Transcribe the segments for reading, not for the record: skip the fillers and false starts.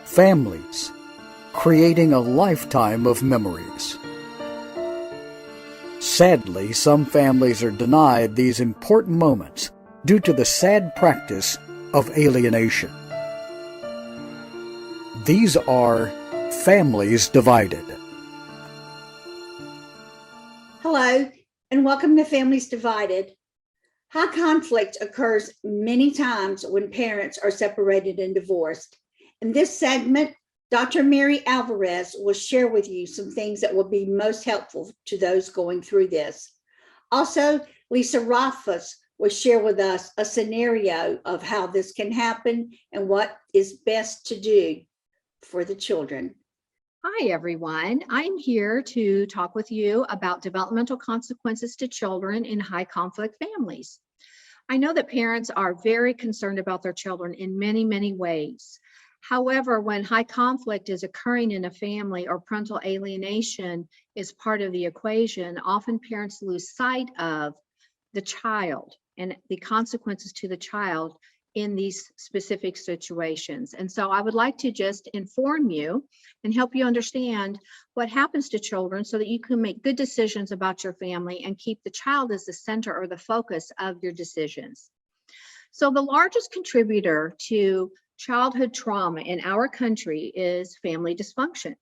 families, creating a lifetime of memories. Sadly, some families are denied these important moments due to the sad practice of alienation. These are families divided. Hello, and welcome to Families Divided. High conflict occurs many times when parents are separated and divorced. In this segment, Dr. Mary Alvarez will share with you some things that will be most helpful to those going through this. Also, Lisa Rothfus will share with us a scenario of how this can happen and what is best to do for the children. Hi, everyone. I'm here to talk with you about developmental consequences to children in high conflict families. I know that parents are very concerned about their children in many, many ways. However, when high conflict is occurring in a family or parental alienation is part of the equation, often parents lose sight of the child and the consequences to the child in these specific situations. And so I would like to just inform you and help you understand what happens to children so that you can make good decisions about your family and keep the child as the center or the focus of your decisions. So the largest contributor to childhood trauma in our country is family dysfunction.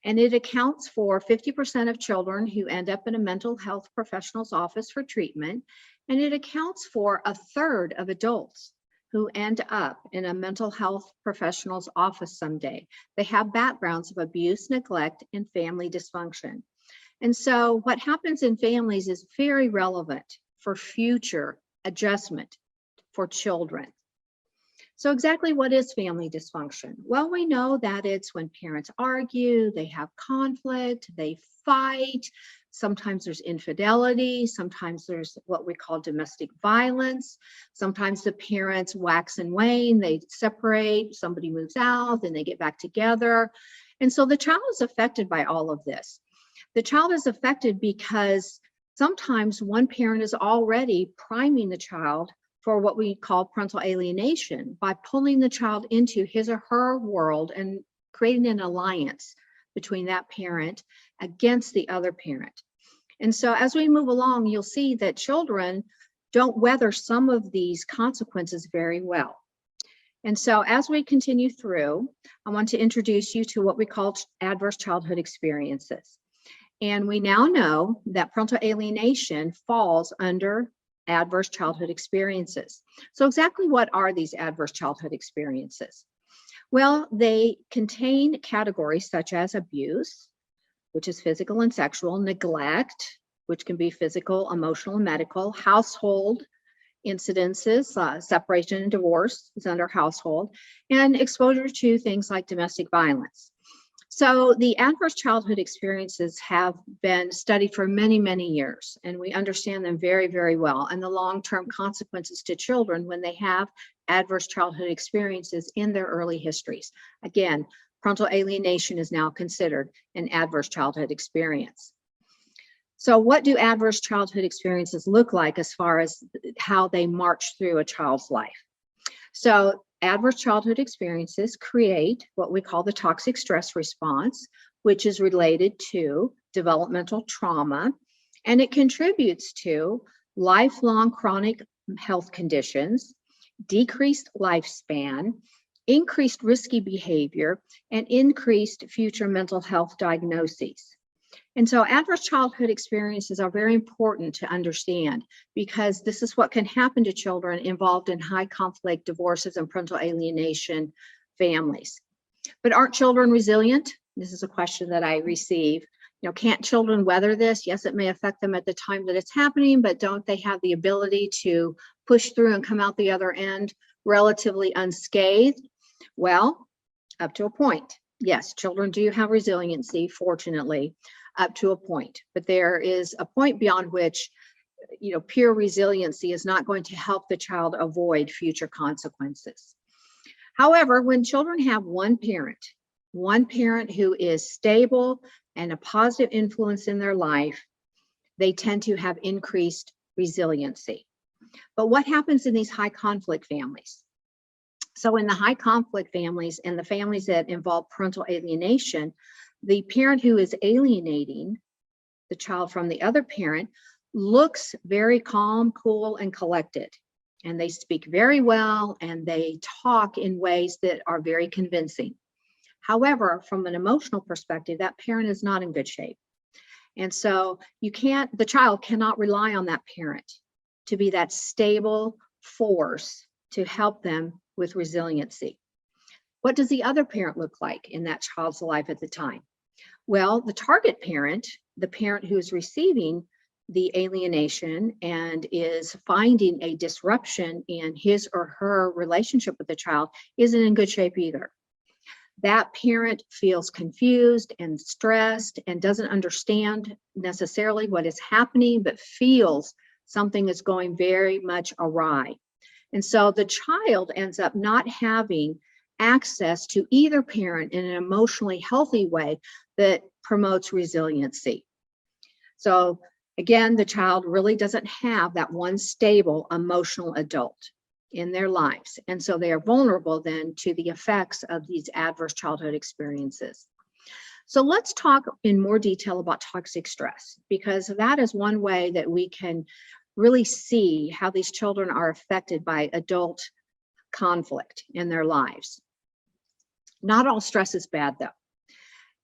And it accounts for 50% of children who end up in a mental health professional's office for treatment. And it accounts for a third of adults who end up in a mental health professional's office someday. They have backgrounds of abuse, neglect, and family dysfunction. And so what happens in families is very relevant for future adjustment for children. So exactly what is family dysfunction? Well, we know that it's when parents argue, they have conflict, they fight. Sometimes there's infidelity. Sometimes there's what we call domestic violence. Sometimes the parents wax and wane, they separate, somebody moves out, then they get back together. And so the child is affected by all of this. The child is affected because sometimes one parent is already priming the child for what we call parental alienation by pulling the child into his or her world and creating an alliance between that parent against the other parent. And so as we move along, you'll see that children don't weather some of these consequences very well. And so as we continue through, I want to introduce you to what we call adverse childhood experiences. And we now know that parental alienation falls under adverse childhood experiences. So exactly what are these adverse childhood experiences? Well, they contain categories such as abuse, which is physical and sexual, neglect, which can be physical, emotional, and medical, household incidences, separation and divorce is under household, and exposure to things like domestic violence. So the adverse childhood experiences have been studied for many, many years, and we understand them very, very well, and the long-term consequences to children when they have adverse childhood experiences in their early histories. Again, parental alienation is now considered an adverse childhood experience. So what do adverse childhood experiences look like as far as how they march through a child's life? So adverse childhood experiences create what we call the toxic stress response, which is related to developmental trauma, and it contributes to lifelong chronic health conditions, decreased lifespan, increased risky behavior, and increased future mental health diagnoses. And so adverse childhood experiences are very important to understand because this is what can happen to children involved in high conflict divorces and parental alienation families. But aren't children resilient? This is a question that I receive. You know, can't children weather this? Yes, it may affect them at the time that it's happening, but don't they have the ability to push through and come out the other end relatively unscathed? Well, up to a point. Yes, children do have resiliency, fortunately, up to a point. But there is a point beyond which, pure resiliency is not going to help the child avoid future consequences. However, when children have one parent who is stable and a positive influence in their life, they tend to have increased resiliency. But what happens in these high conflict families? So in the high conflict families and the families that involve parental alienation, the parent who is alienating the child from the other parent looks very calm, cool, and collected. And they speak very well and they talk in ways that are very convincing. However, from an emotional perspective, that parent is not in good shape. And so the child cannot rely on that parent to be that stable force to help them with resiliency. What does the other parent look like in that child's life at the time? Well, the target parent, the parent who is receiving the alienation and is finding a disruption in his or her relationship with the child, isn't in good shape either. That parent feels confused and stressed and doesn't understand necessarily what is happening, but feels something is going very much awry. And so the child ends up not having access to either parent in an emotionally healthy way that promotes resiliency. So again, the child really doesn't have that one stable emotional adult in their lives. And so they are vulnerable then to the effects of these adverse childhood experiences. So let's talk in more detail about toxic stress, because that is one way that we can really see how these children are affected by adult conflict in their lives. Not all stress is bad, though.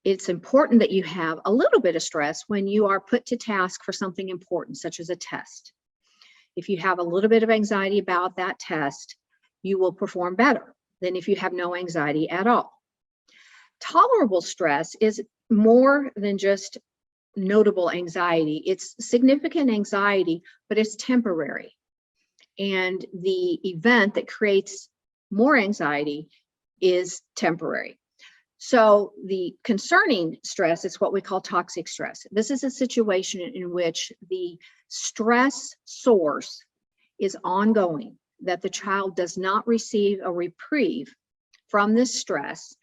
It's important that you have a little bit of stress when you are put to task for something important, such as a test. If you have a little bit of anxiety about that test, you will perform better than if you have no anxiety at all. Tolerable stress is more than just notable anxiety. It's significant anxiety, but it's temporary. And the event that creates more anxiety is temporary. So the concerning stress is what we call toxic stress. This is a situation in which the stress source is ongoing, that the child does not receive a reprieve from this stress,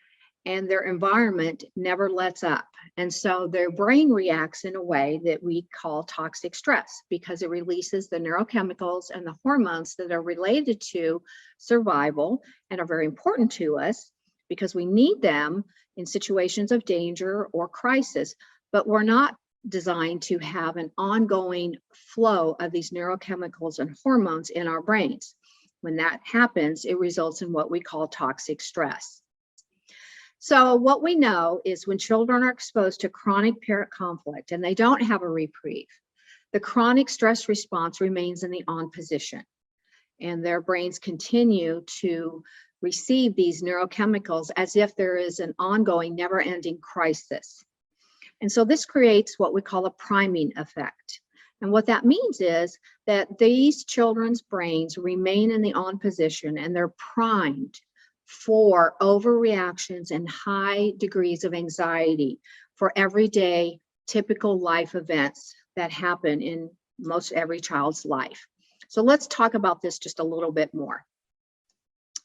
and their environment never lets up. And so their brain reacts in a way that we call toxic stress, because it releases the neurochemicals and the hormones that are related to survival and are very important to us, because we need them in situations of danger or crisis, but we're not designed to have an ongoing flow of these neurochemicals and hormones in our brains. When that happens, it results in what we call toxic stress. So what we know is when children are exposed to chronic parent conflict and they don't have a reprieve, the chronic stress response remains in the on position, and their brains continue to receive these neurochemicals as if there is an ongoing, never-ending crisis. And so this creates what we call a priming effect. And what that means is that these children's brains remain in the on position and they're primed for overreactions and high degrees of anxiety for everyday typical life events that happen in most every child's life. So let's talk about this just a little bit more.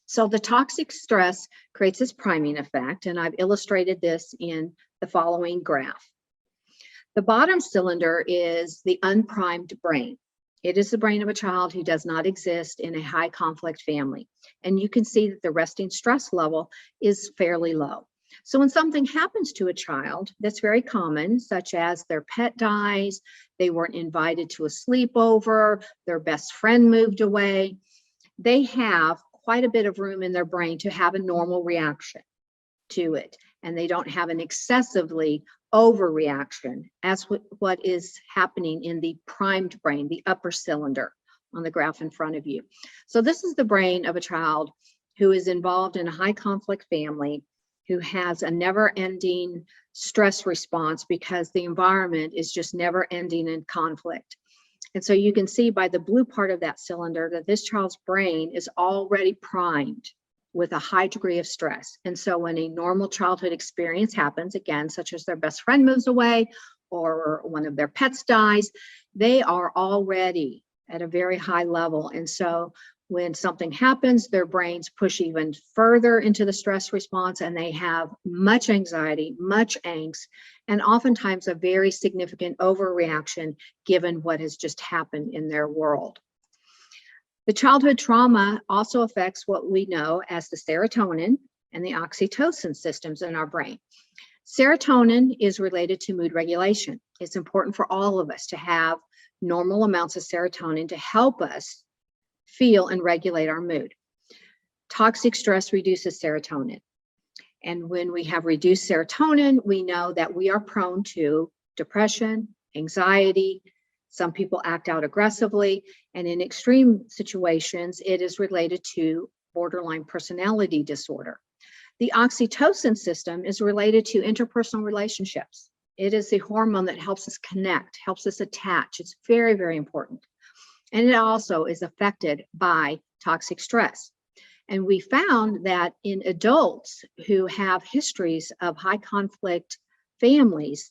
So the toxic stress creates this priming effect, and I've illustrated this in the following graph. The bottom cylinder is the unprimed brain. It is the brain of a child who does not exist in a high conflict family. And you can see that the resting stress level is fairly low. So when something happens to a child that's very common, such as their pet dies, they weren't invited to a sleepover, their best friend moved away, they have quite a bit of room in their brain to have a normal reaction to it. And they don't have an excessively overreaction as what is happening in the primed brain, the upper cylinder on the graph in front of you. So this is the brain of a child who is involved in a high conflict family, who has a never-ending stress response because the environment is just never-ending in conflict. And so you can see by the blue part of that cylinder that this child's brain is already primed with a high degree of stress. And so when a normal childhood experience happens, again, such as their best friend moves away or one of their pets dies, they are already at a very high level. And so when something happens, their brains push even further into the stress response, and they have much anxiety, much angst, and oftentimes a very significant overreaction given what has just happened in their world. The childhood trauma also affects what we know as the serotonin and the oxytocin systems in our brain. Serotonin is related to mood regulation. It's important for all of us to have normal amounts of serotonin to help us feel and regulate our mood. Toxic stress reduces serotonin. And when we have reduced serotonin, we know that we are prone to depression, anxiety. Some people act out aggressively. And in extreme situations, it is related to borderline personality disorder. The oxytocin system is related to interpersonal relationships. It is the hormone that helps us connect, helps us attach. It's very, very important. And it also is affected by toxic stress. And we found that in adults who have histories of high conflict families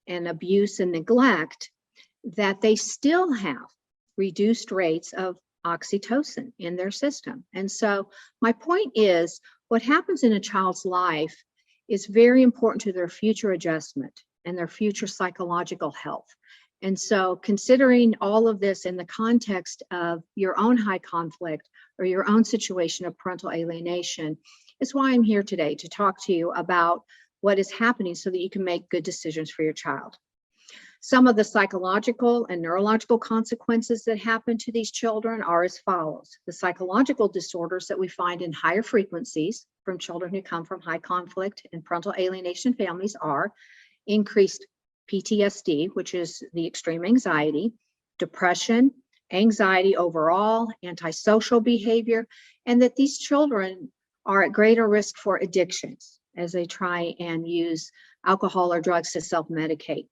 and abuse and neglect, that they still have reduced rates of oxytocin in their system. And so my point is, what happens in a child's life is very important to their future adjustment and their future psychological health. And so considering all of this in the context of your own high conflict or your own situation of parental alienation is why I'm here today to talk to you about what is happening so that you can make good decisions for your child. Some of the psychological and neurological consequences that happen to these children are as follows. The psychological disorders that we find in higher frequencies from children who come from high conflict and parental alienation families are increased PTSD, which is the extreme anxiety, depression, anxiety overall, antisocial behavior, and that these children are at greater risk for addictions as they try and use alcohol or drugs to self-medicate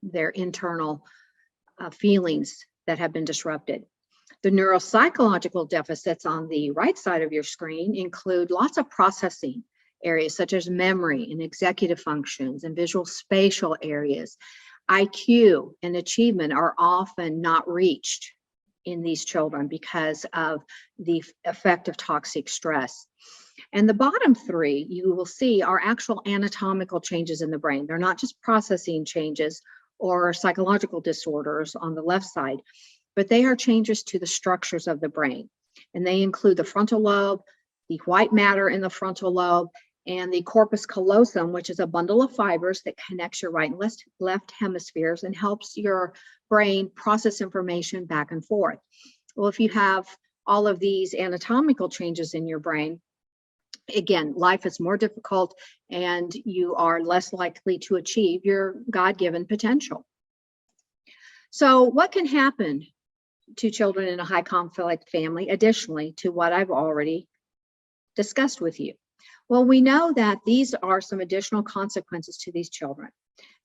their internal feelings that have been disrupted. The neuropsychological deficits on the right side of your screen include lots of processing areas such as memory and executive functions and visual spatial areas. IQ and achievement are often not reached in these children because of the effect of toxic stress. And the bottom three, you will see, are actual anatomical changes in the brain. They're not just processing changes or psychological disorders on the left side, but they are changes to the structures of the brain. And they include the frontal lobe, the white matter in the frontal lobe, and the corpus callosum, which is a bundle of fibers that connects your right and left hemispheres and helps your brain process information back and forth. Well, if you have all of these anatomical changes in your brain, again, life is more difficult and you are less likely to achieve your God-given potential. So what can happen to children in a high conflict family, additionally to what I've already discussed with you? Well, we know that these are some additional consequences to these children.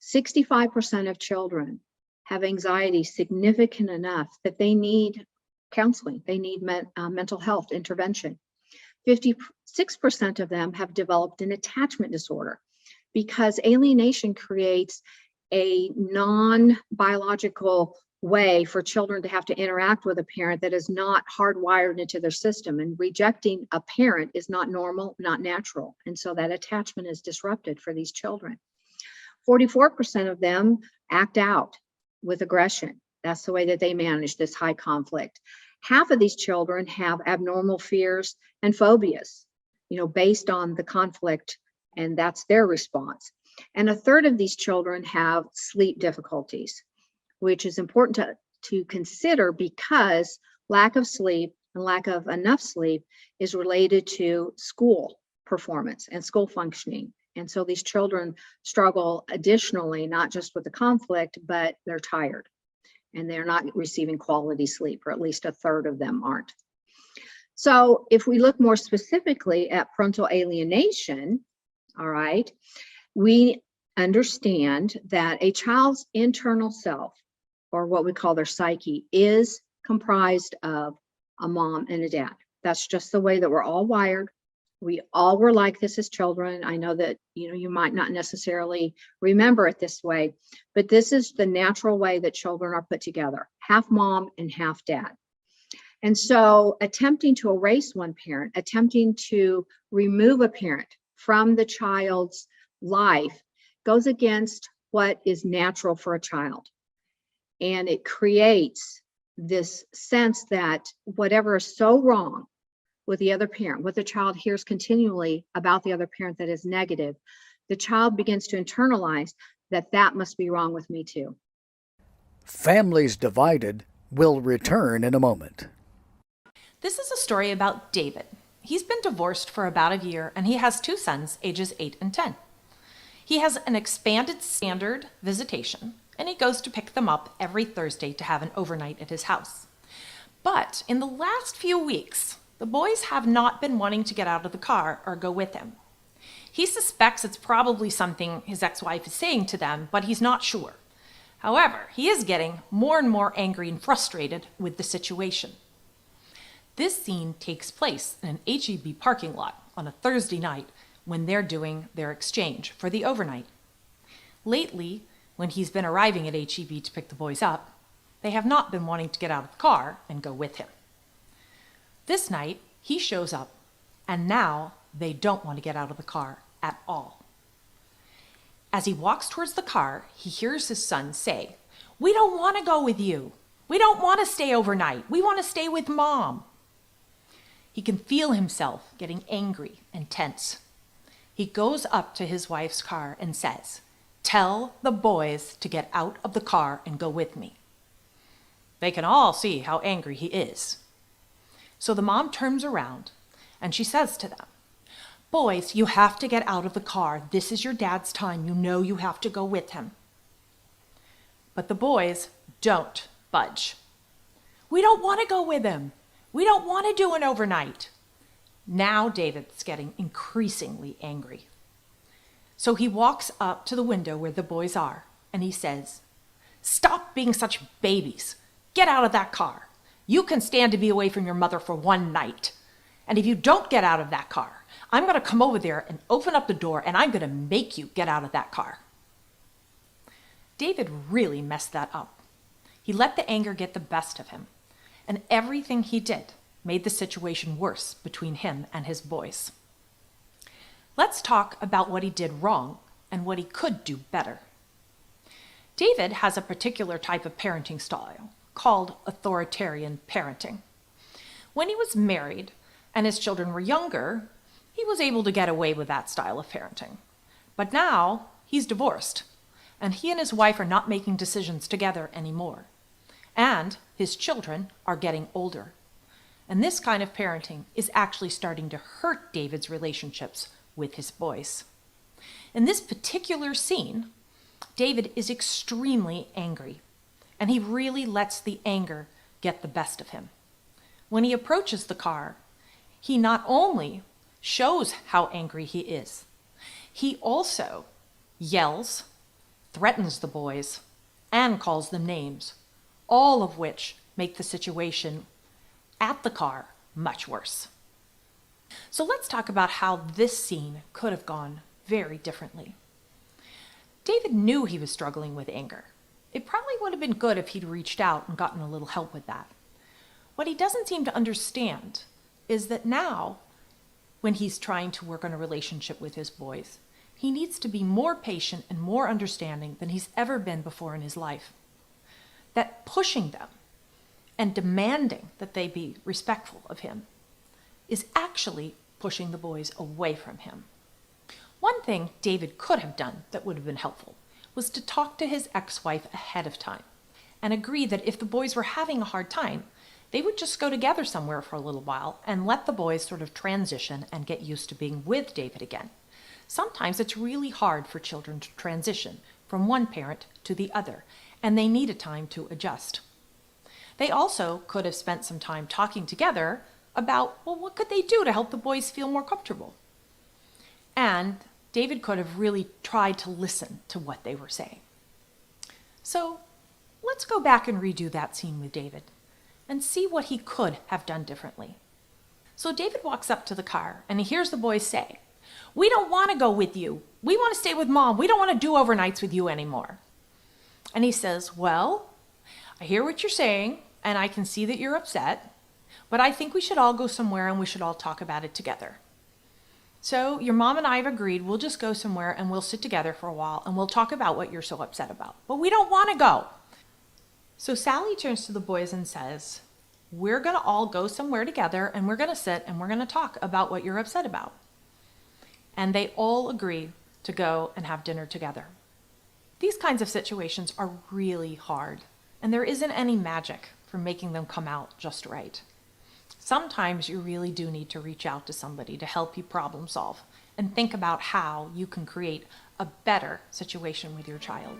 65% of children have anxiety significant enough that they need counseling, they need mental health intervention. 56% of them have developed an attachment disorder because alienation creates a non-biological way for children to have to interact with a parent that is not hardwired into their system, and rejecting a parent is not normal, not natural. And so that attachment is disrupted for these children. 44% of them act out with aggression. That's the way that they manage this high conflict. Half of these children have abnormal fears and phobias, based on the conflict, and that's their response. And a third of these children have sleep difficulties, which is important to consider because lack of sleep and lack of enough sleep is related to school performance and school functioning. And so these children struggle additionally, not just with the conflict, but they're tired and they're not receiving quality sleep, or at least a third of them aren't. So if we look more specifically at parental alienation, all right, we understand that a child's internal self, or what we call their psyche, is comprised of a mom and a dad. That's just the way that we're all wired. We all were like this as children. I know that you might not necessarily remember it this way, but this is the natural way that children are put together, half mom and half dad. And so attempting to erase one parent, attempting to remove a parent from the child's life goes against what is natural for a child. And it creates this sense that whatever is so wrong with the other parent, what the child hears continually about the other parent that is negative, the child begins to internalize that that must be wrong with me too. Families Divided will return in a moment. This is a story about David. He's been divorced for about a year and he has 2 sons, ages 8 and 10. He has an expanded standard visitation and he goes to pick them up every Thursday to have an overnight at his house. But in the last few weeks, the boys have not been wanting to get out of the car or go with him. He suspects it's probably something his ex-wife is saying to them, but he's not sure. However, he is getting more and more angry and frustrated with the situation. This scene takes place in an H-E-B parking lot on a Thursday night when they're doing their exchange for the overnight. Lately, when he's been arriving at H-E-B to pick the boys up, they have not been wanting to get out of the car and go with him. This night, he shows up, and now they don't want to get out of the car at all. As he walks towards the car, he hears his son say, "We don't want to go with you. We don't want to stay overnight. We want to stay with Mom." He can feel himself getting angry and tense. He goes up to his wife's car and says, "Tell the boys to get out of the car and go with me." They can all see how angry he is. So the mom turns around and she says to them, "Boys, you have to get out of the car. This is your dad's time. You know you have to go with him." But the boys don't budge. "We don't want to go with him. We don't want to do an overnight." Now David's getting increasingly angry. So he walks up to the window where the boys are and he says, "Stop being such babies. Get out of that car. You can stand to be away from your mother for one night. And if you don't get out of that car, I'm going to come over there and open up the door and I'm going to make you get out of that car." David really messed that up. He let the anger get the best of him, and everything he did made the situation worse between him and his boys. Let's talk about what he did wrong and what he could do better. David has a particular type of parenting style called authoritarian parenting. When he was married and his children were younger, he was able to get away with that style of parenting. But now he's divorced, and he and his wife are not making decisions together anymore. And his children are getting older. And this kind of parenting is actually starting to hurt David's relationships with his boys. In this particular scene, David is extremely angry, and he really lets the anger get the best of him. When he approaches the car, he not only shows how angry he is, he also yells, threatens the boys, and calls them names, all of which make the situation at the car much worse. So let's talk about how this scene could have gone very differently. David knew he was struggling with anger. It probably would have been good if he'd reached out and gotten a little help with that. What he doesn't seem to understand is that now, when he's trying to work on a relationship with his boys, he needs to be more patient and more understanding than he's ever been before in his life. That pushing them and demanding that they be respectful of him is actually pushing the boys away from him. One thing David could have done that would have been helpful was to talk to his ex-wife ahead of time and agree that if the boys were having a hard time, they would just go together somewhere for a little while and let the boys sort of transition and get used to being with David again. Sometimes it's really hard for children to transition from one parent to the other, and they need a time to adjust. They also could have spent some time talking together about, well, what could they do to help the boys feel more comfortable? And David could have really tried to listen to what they were saying. So let's go back and redo that scene with David and see what he could have done differently. So David walks up to the car and he hears the boys say, "We don't want to go with you. We want to stay with Mom. We don't want to do overnights with you anymore." And he says, "Well, I hear what you're saying and I can see that you're upset, but I think we should all go somewhere and we should all talk about it together. So your mom and I have agreed we'll just go somewhere and we'll sit together for a while and we'll talk about what you're so upset about. But we don't want to go." So Sally turns to the boys and says, we're going to all go somewhere together and we're going to sit and we're going to talk about what you're upset about. And they all agree to go and have dinner together. These kinds of situations are really hard, and there isn't any magic for making them come out just right. Sometimes you really do need to reach out to somebody to help you problem solve and think about how you can create a better situation with your child.